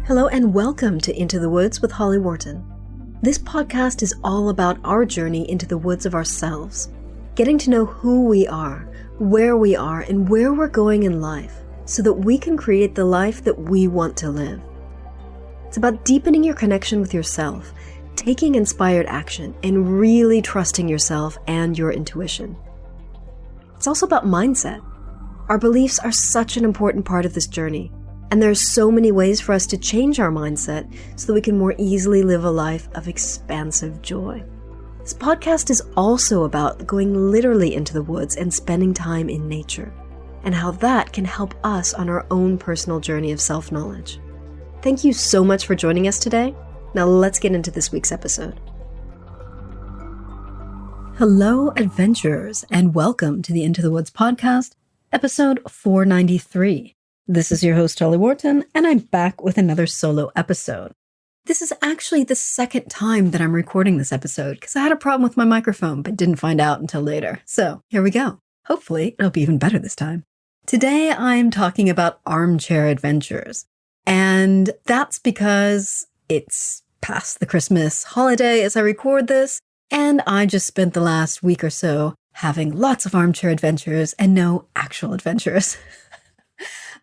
Hello and welcome to Into the Woods with Holly Worton. This podcast is all about our journey into the woods of ourselves, getting to know who we are, where we are, and where we're going in life, so that we can create the life that we want to live. It's about deepening your connection with yourself, taking inspired action, and really trusting yourself and your intuition. It's also about mindset. Our beliefs are such an important part of this journey, and there are so many ways for us to change our mindset so that we can more easily live a life of expansive joy. This podcast is also about going literally into the woods and spending time in nature, and how that can help us on our own personal journey of self-knowledge. Thank you so much for joining us today. Now let's get into this week's episode. Hello, adventurers, and welcome to the Into the Woods podcast, episode 493. This is your host, Holly Worton, and I'm back with another solo episode. This is actually the second time that I'm recording this episode because I had a problem with my microphone but didn't find out until later. So here we go. Hopefully it'll be even better this time. Today I'm talking about armchair adventures, and that's because it's past the Christmas holiday as I record this, and I just spent the last week or so having lots of armchair adventures and no actual adventures.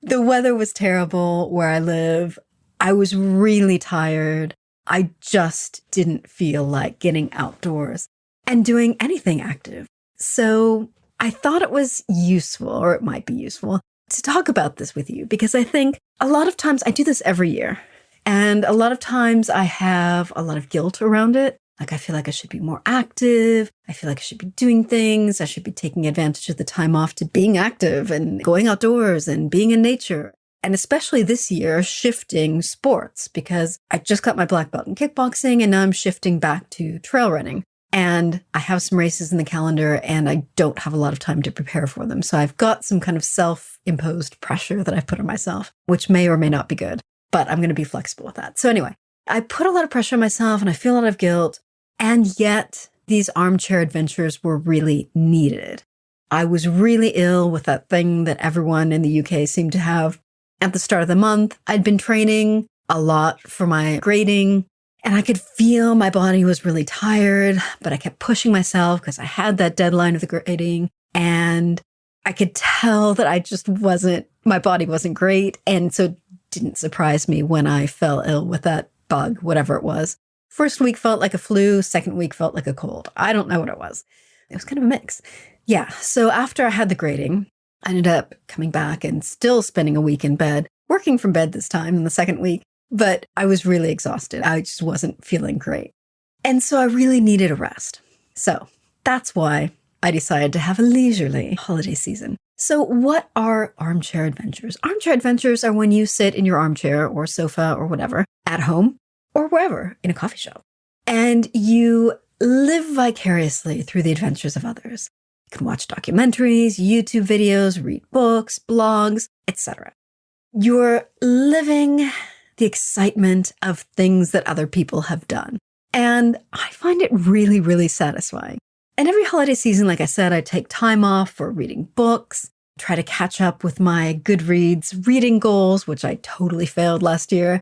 The weather was terrible where I live. I was really tired. I just didn't feel like getting outdoors and doing anything active. So I thought it was useful, or it might be useful, to talk about this with you because I think a lot of times I do this every year. And a lot of times I have a lot of guilt around it. Like I feel like I should be more active. I feel like I should be doing things. I should be taking advantage of the time off to being active and going outdoors and being in nature. And especially this year, shifting sports because I just got my black belt in kickboxing and now I'm shifting back to trail running. And I have some races in the calendar and I don't have a lot of time to prepare for them. So I've got some kind of self-imposed pressure that I've put on myself, which may or may not be good. But I'm going to be flexible with that. So anyway, I put a lot of pressure on myself and I feel a lot of guilt. And yet these armchair adventures were really needed. I was really ill with that thing that everyone in the UK seemed to have. At the start of the month, I'd been training a lot for my grading and I could feel my body was really tired, but I kept pushing myself because I had that deadline of the grading and I could tell that my body wasn't great. And so didn't surprise me when I fell ill with that bug, whatever it was. First week felt like a flu, second week felt like a cold. I don't know what it was. It was kind of a mix. Yeah, so after I had the grading, I ended up coming back and still spending a week in bed, working from bed this time in the second week, but I was really exhausted. I just wasn't feeling great. And so I really needed a rest. So that's why I decided to have a leisurely holiday season. So what are armchair adventures? Armchair adventures are when you sit in your armchair or sofa or whatever at home or wherever in a coffee shop and you live vicariously through the adventures of others. You can watch documentaries, YouTube videos, read books, blogs, etc. You're living the excitement of things that other people have done. And I find it really, really satisfying. And every holiday season, like I said, I take time off for reading books, try to catch up with my Goodreads reading goals, which I totally failed last year.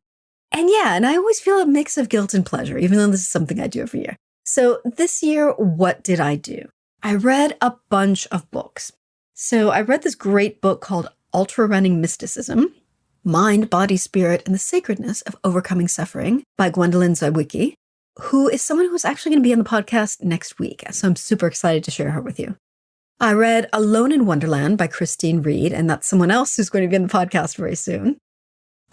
And I always feel a mix of guilt and pleasure, even though this is something I do every year. So this year, what did I do? I read a bunch of books. So I read this great book called Ultrarunning Mysticism, Mind, Body, Spirit, and the Sacredness of Overcoming Suffering by Gwendolyn Zywicke, who is someone who's actually going to be on the podcast next week. So I'm super excited to share her with you. I read Alone in Wonderland by Christine Reed, and that's someone else who's going to be on the podcast very soon.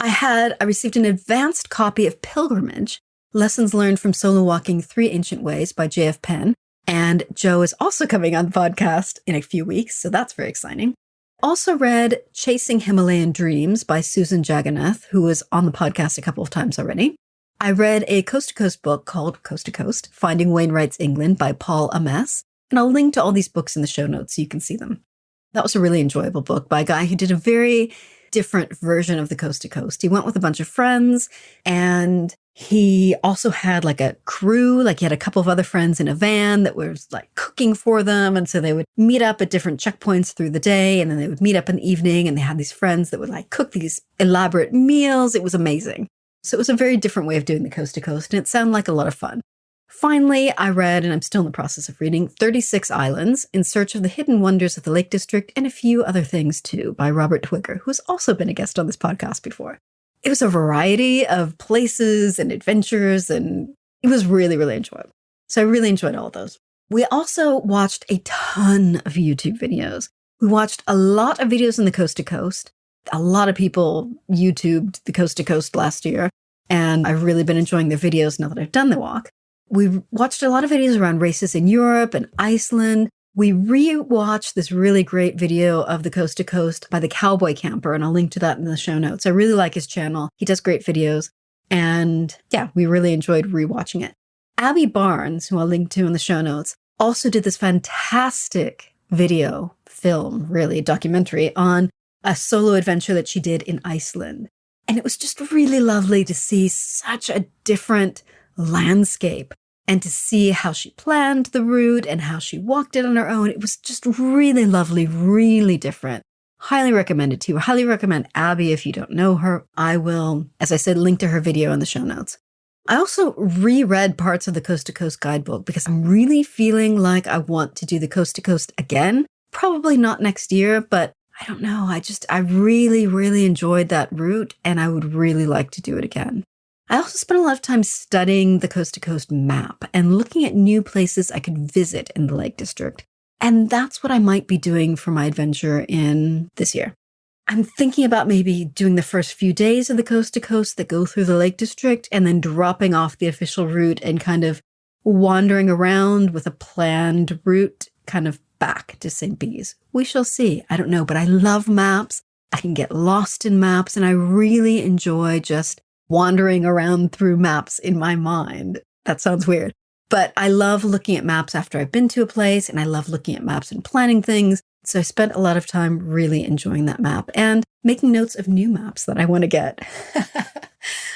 I received an advanced copy of Pilgrimage, Lessons Learned from Solo Walking 3 Ancient Ways by J.F. Penn, and Joe is also coming on the podcast in a few weeks, so that's very exciting. Also read Chasing Himalayan Dreams by Susan Jagannath, who was on the podcast a couple of times already. I read a coast-to-coast book called Coast to Coast, Finding Wainwright's England by Paul Amess, and I'll link to all these books in the show notes so you can see them. That was a really enjoyable book by a guy who did a very different version of the Coast to Coast. He went with a bunch of friends and he also had like a crew, like he had a couple of other friends in a van that was like cooking for them. And so they would meet up at different checkpoints through the day and then they would meet up in the evening and they had these friends that would like cook these elaborate meals. It was amazing. So it was a very different way of doing the coast to coast, and it sounded like a lot of fun. Finally, I read, and I'm still in the process of reading, 36 Islands in Search of the Hidden Wonders of the Lake District, and a few other things too, by Robert Twigger, who's also been a guest on this podcast before. It was a variety of places and adventures, and it was really, really enjoyable. So I really enjoyed all of those. We also watched a ton of YouTube videos. We watched a lot of videos on the coast to coast. A lot of people YouTubed the coast to coast last year, and I've really been enjoying their videos now that I've done the walk. We watched a lot of videos around races in Europe and Iceland. We re-watched this really great video of the coast to coast by the Cowboy camper, and I'll link to that in the show notes. I really like his channel. He does great videos, and yeah, we really enjoyed re-watching it. Abbie Barnes, who I'll link to in the show notes, also did this fantastic documentary on a solo adventure that she did in Iceland. And it was just really lovely to see such a different landscape and to see how she planned the route and how she walked it on her own. It was just really lovely, really different. Highly recommend it to you. Highly recommend Abbie if you don't know her. I will, as I said, link to her video in the show notes. I also reread parts of the Coast to Coast guidebook because I'm really feeling like I want to do the Coast to Coast again. Probably not next year, but I don't know. I really, really enjoyed that route, and I would really like to do it again. I also spent a lot of time studying the Coast to Coast map and looking at new places I could visit in the Lake District. And that's what I might be doing for my adventure in this year. I'm thinking about maybe doing the first few days of the Coast to Coast that go through the Lake District and then dropping off the official route and kind of wandering around with a planned route kind of back to St. Bees. We shall see. I don't know, but I love maps. I can get lost in maps, and I really enjoy just wandering around through maps in my mind. That sounds weird, but I love looking at maps after I've been to a place, and I love looking at maps and planning things. So I spent a lot of time really enjoying that map and making notes of new maps that I want to get.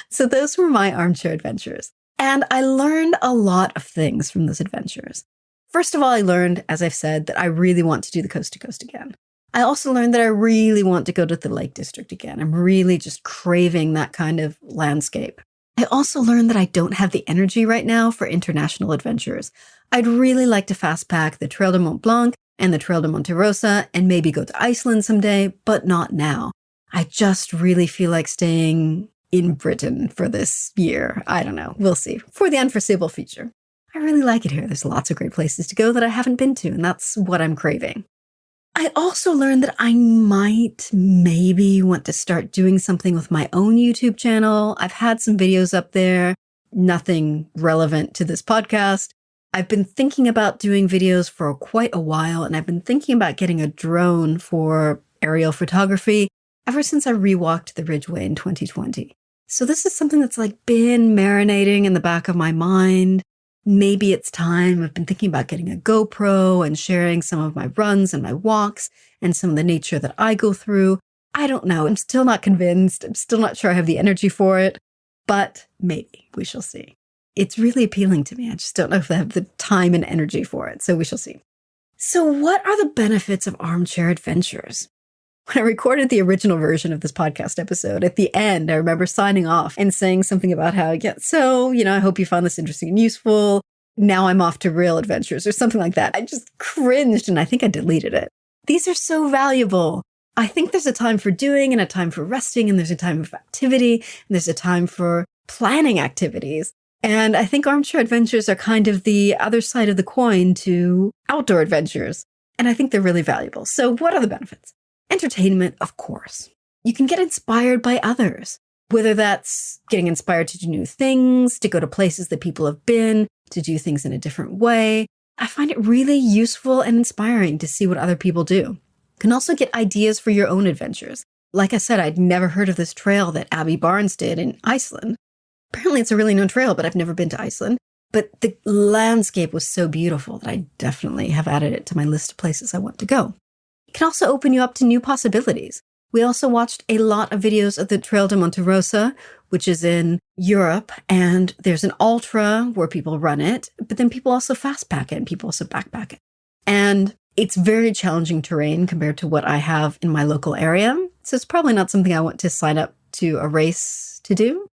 So those were my armchair adventures. And I learned a lot of things from those adventures. First of all, I learned, as I've said, that I really want to do the Coast to Coast again. I also learned that I really want to go to the Lake District again. I'm really just craving that kind of landscape. I also learned that I don't have the energy right now for international adventures. I'd really like to fast pack the Trail de Mont Blanc and the Trail de Monte Rosa and maybe go to Iceland someday, but not now. I just really feel like staying in Britain for this year. I don't know. We'll see. For the unforeseeable future. I really like it here. There's lots of great places to go that I haven't been to, and that's what I'm craving. I also learned that I might maybe want to start doing something with my own YouTube channel. I've had some videos up there, nothing relevant to this podcast. I've been thinking about doing videos for quite a while, and I've been thinking about getting a drone for aerial photography ever since I rewalked the Ridgeway in 2020. So this is something that's like been marinating in the back of my mind. Maybe it's time. I've been thinking about getting a GoPro and sharing some of my runs and my walks and some of the nature that I go through. I don't know. I'm still not convinced. I'm still not sure I have the energy for it, but maybe we shall see. It's really appealing to me. I just don't know if I have the time and energy for it. So we shall see. So what are the benefits of armchair adventures? When I recorded the original version of this podcast episode, at the end, I remember signing off and saying something about how, I hope you found this interesting and useful. Now I'm off to real adventures or something like that. I just cringed and I think I deleted it. These are so valuable. I think there's a time for doing and a time for resting, and there's a time for activity, and there's a time for planning activities. And I think armchair adventures are kind of the other side of the coin to outdoor adventures. And I think they're really valuable. So what are the benefits? Entertainment, of course. You can get inspired by others, whether that's getting inspired to do new things, to go to places that people have been, to do things in a different way. I find it really useful and inspiring to see what other people do. You can also get ideas for your own adventures. Like I said, I'd never heard of this trail that Abbie Barnes did in Iceland. Apparently it's a really known trail, but I've never been to Iceland. But the landscape was so beautiful that I definitely have added it to my list of places I want to go. It can also open you up to new possibilities. We also watched a lot of videos of the Trail de Monte Rosa, which is in Europe, and there's an ultra where people run it, but then people also fast pack it and people also backpack it. And it's very challenging terrain compared to what I have in my local area, so it's probably not something I want to sign up to a race to do.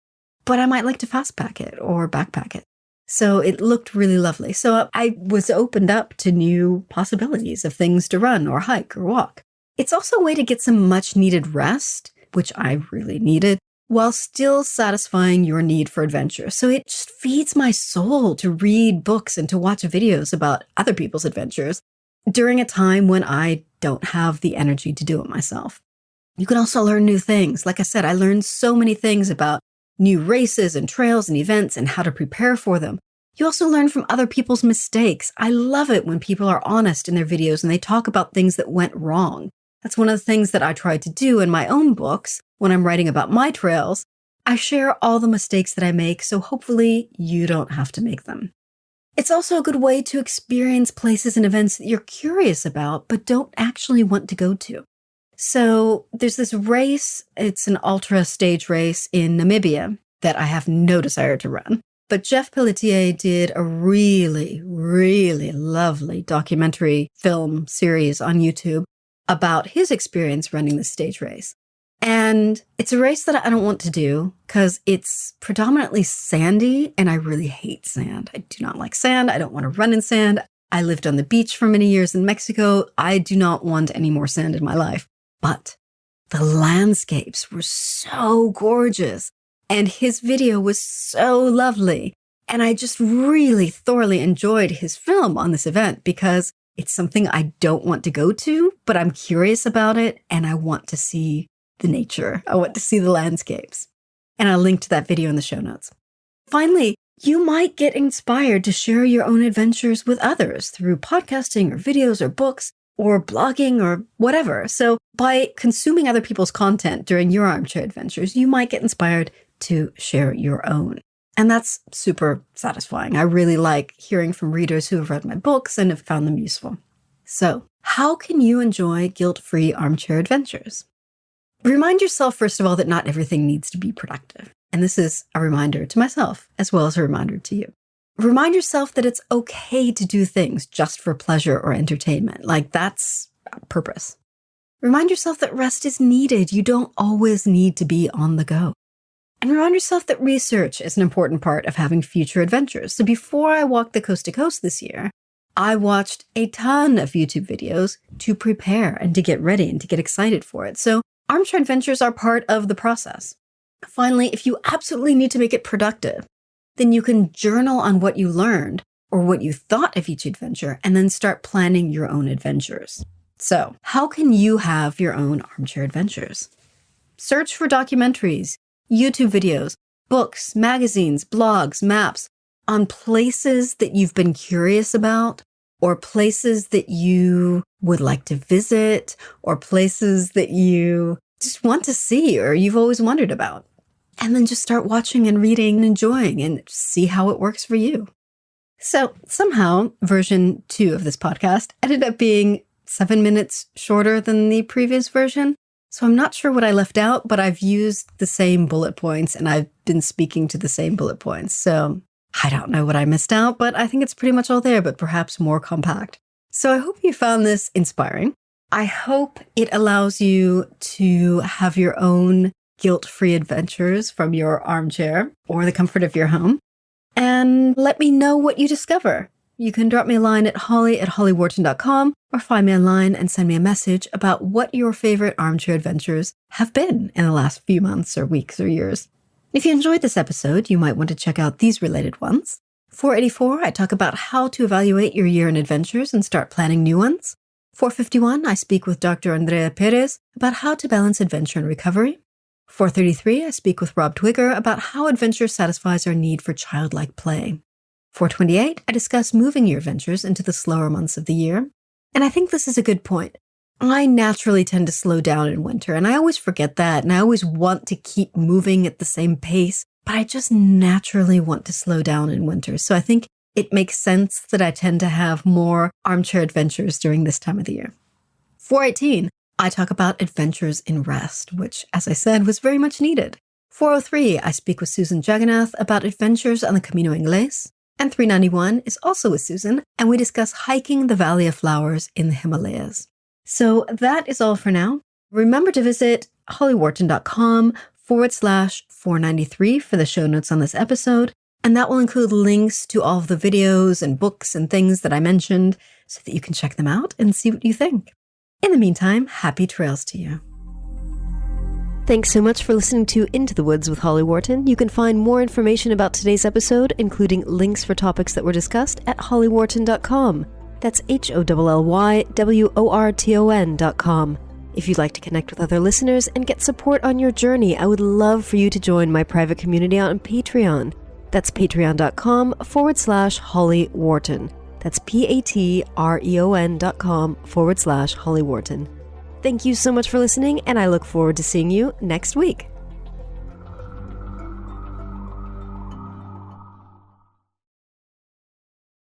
but I might like to fast pack it or backpack it. So it looked really lovely. So I was opened up to new possibilities of things to run or hike or walk. It's also a way to get some much needed rest, which I really needed, while still satisfying your need for adventure. So it just feeds my soul to read books and to watch videos about other people's adventures during a time when I don't have the energy to do it myself. You can also learn new things. Like I said, I learned so many things about new races and trails and events and how to prepare for them. You also learn from other people's mistakes. I love it when people are honest in their videos and they talk about things that went wrong. That's one of the things that I try to do in my own books when I'm writing about my trails. I share all the mistakes that I make, so hopefully you don't have to make them. It's also a good way to experience places and events that you're curious about but don't actually want to go to. So there's this race, it's an ultra stage race in Namibia that I have no desire to run. But Jeff Pelletier did a really, really lovely documentary film series on YouTube about his experience running this stage race. And it's a race that I don't want to do because it's predominantly sandy and I really hate sand. I do not like sand. I don't want to run in sand. I lived on the beach for many years in Mexico. I do not want any more sand in my life. But the landscapes were so gorgeous and his video was so lovely. And I just really thoroughly enjoyed his film on this event because it's something I don't want to go to, but I'm curious about it and I want to see the nature. I want to see the landscapes. And I'll link to that video in the show notes. Finally, you might get inspired to share your own adventures with others through podcasting or videos or books or blogging or whatever. So by consuming other people's content during your armchair adventures, you might get inspired to share your own. And that's super satisfying. I really like hearing from readers who have read my books and have found them useful. So how can you enjoy guilt-free armchair adventures? Remind yourself, first of all, that not everything needs to be productive. And this is a reminder to myself as well as a reminder to you. Remind yourself that it's okay to do things just for pleasure or entertainment. Like that's purpose. Remind yourself that rest is needed. You don't always need to be on the go. And remind yourself that research is an important part of having future adventures. So before I walked the coast to coast this year, I watched a ton of YouTube videos to prepare and to get ready and to get excited for it. So armchair adventures are part of the process. Finally, if you absolutely need to make it productive, then you can journal on what you learned or what you thought of each adventure and then start planning your own adventures. So how can you have your own armchair adventures? Search for documentaries, YouTube videos, books, magazines, blogs, maps on places that you've been curious about or places that you would like to visit or places that you just want to see or you've always wondered about. And then just start watching and reading and enjoying and see how it works for you. So somehow version 2 of this podcast ended up being 7 minutes shorter than the previous version. So I'm not sure what I left out, but I've used the same bullet points and I've been speaking to the same bullet points. So I don't know what I missed out, but I think it's pretty much all there, but perhaps more compact. So I hope you found this inspiring. I hope it allows you to have your own guilt-free adventures from your armchair or the comfort of your home. And let me know what you discover. You can drop me a line at holly@hollyworton.com or find me online and send me a message about what your favorite armchair adventures have been in the last few months or weeks or years. If you enjoyed this episode, you might want to check out these related ones. 484, I talk about how to evaluate your year in adventures and start planning new ones. 451, I speak with Dr. Andrea Perez about how to balance adventure and recovery. 433, I speak with Rob Twigger about how adventure satisfies our need for childlike play. 428, I discuss moving your adventures into the slower months of the year. And I think this is a good point. I naturally tend to slow down in winter, and I always forget that, and I always want to keep moving at the same pace, but I just naturally want to slow down in winter. So I think it makes sense that I tend to have more armchair adventures during this time of the year. 418, I talk about adventures in rest, which, as I said, was very much needed. 403, I speak with Susan Jagannath about adventures on the Camino Inglés. And 391 is also with Susan, and we discuss hiking the Valley of Flowers in the Himalayas. So that is all for now. Remember to visit hollyworton.com holly.com/493 for the show notes on this episode. And that will include links to all of the videos and books and things that I mentioned so that you can check them out and see what you think. In the meantime, happy trails to you. Thanks so much for listening to Into the Woods with Holly Worton. You can find more information about today's episode, including links for topics that were discussed, at hollyworton.com. That's HOLLYWORTON.com. If you'd like to connect with other listeners and get support on your journey, I would love for you to join my private community on Patreon. That's patreon.com/Holly Worton. That's patreon.com/Holly Worton. Thank you so much for listening, and I look forward to seeing you next week.